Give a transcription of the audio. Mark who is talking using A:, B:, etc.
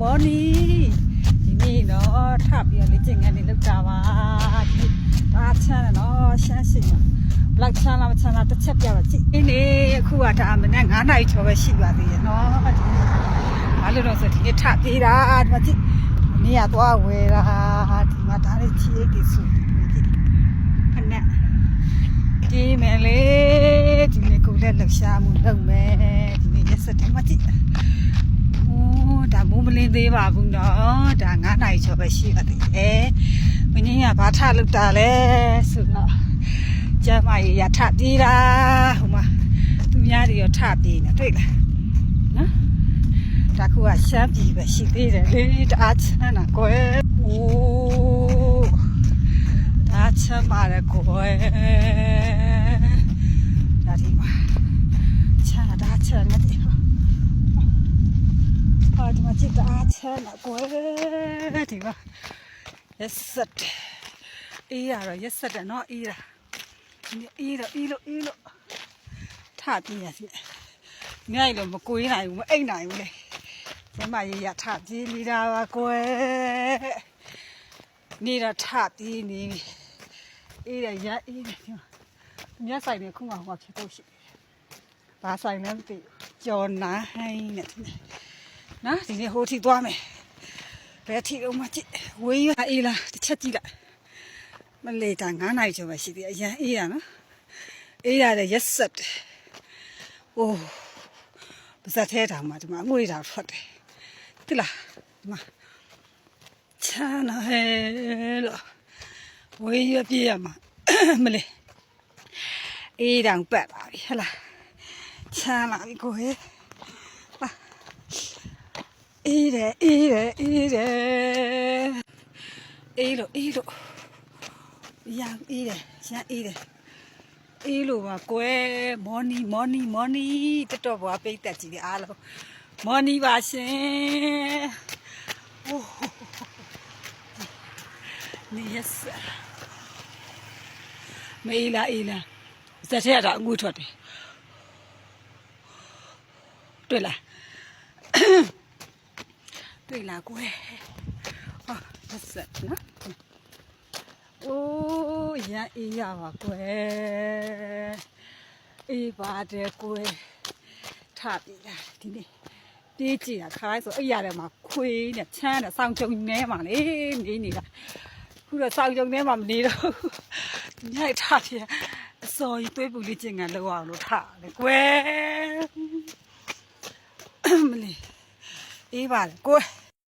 A: ဘောနီဒီနေ့တော့ထပြီးတော့လေ့ကျင့်ခန်းတွေလုပ်တာပါဒီဒါချမ်းတယ်နော်ရှမ်းစီဘလက်ချမ်းလားမချမ်းလားတစ်ချက်ပြတော့ကြည့်ဒီနေ့အခုကဒါမနေ့9နာရီကျော်ပဲရှိပါသေးရဲ့နော်ဘာလို့တော့ဆိုဒီနေ့ထပြေးတာဒီမှာကြည့်နေ့ကသွားဝယ်တာဒီမှာဒါလေးချီအိတ်တွေစုကြည့်ခဏဒီမယ်လေဒီနေ့ကိုလည်းလှူရှားမှုလုပ်မယ်ဒီနေ့ရက်စက်တယ်မကြည့်ဒါမိုးမလင်းသေးပါဘူးနော်ဒါ9နာရီကျော်ပဲရှိပါသေးတယ်မင်းကြီးကဘာထလုပ်တာလဲဆိုတော့ကျမကြီးရထပြေးတာဟိုမှာသူများတွေရောထပြေးနေတွေ့လားနော်ဒါခုကရှမ်းပြည်ပဲရှိသေးတယ်လေတအားချမ်းတာကွယ်โอ้ဒါချမ်းပါတယ်ကွယ်ဒါဒီမှာချမ်းတာချမ်းနေတယ်ဒီမှာကြည့်တအားချမ်းတာကွယ်ဒီမှာရက်ဆက်အေးရတော့ရက်ဆက်တယ်နော်အေးတာအေးလို့ထပြေးရစီမြိုက်လို့မကိုင်းနိုင်ဘူးမအိတ်နိုင်ဘူးလေကျမရေရထပြေးနေတာပါကွယ်နေတော့ထပြေးနေအေးတယ်ရအေးတယ်မြတ်ဆိုင်နေခုမှဟောဖြစ်တော့ရှိဘာဆိုင်လဲမသိကြော်နာဟိုင်းနဲ့နော်ဒီနေ့ဟိုထိသွားမယ်ဘယ်ထိတော့မကြည့်ဝေးရအေးလားတစ်ချက်ကြည့်လိုက်မလေတာ9နာရီကျော်ပဲရှိသေးအရန်အေးရနော်အေးရတယ်ရက်ဆက်အိုးပါစတဲ့တောင်မှဒီမှာငွေတောင်ထွက်တယ်တိလားဒီမှာချမ်းလာဟဲလို့ဝေးရပြေးရမှာမလေးအေးတောင်ပတ်ပါပြီဟလားချမ်းလာပြီကိုဟဲအေးတယ်အေးလို့အေးတယ်ရန်အေးတယ်ရန်အေးတယ်အေးလို့ပါကွယ်မော်နီတော်တော်ဘွားပိတ်တက်ကြည့်တယ်အားလုံးမော်နီပါရှင်ဟိုးနေရစမေးလာစက်ထဲကတော့အငွေထွက်တယ်တွေ့လားတွေ့လားကွယ်ဟာလက်ဆက်နော်အိုးရန်အေးရပါကွယ်အေးပါတယ်ကွယ်ထပြီလားဒီနေ့တေးကြည့်တာခါလိုက်ဆိုအဲ့ရတယ်မှာခွေးနဲ့ချမ်းနဲ့စောင်းကြုံနေမှာလေနေနေတာခုတော့စောင်းကြုံနေမှာမနေတော့ညိုက်ထပြီအစော်ကြီးသွေးပူလေးကျင်ကန်လောက်အောင်လို့ထတယ်ကွယ်မလေးအေးပါလေကွယ်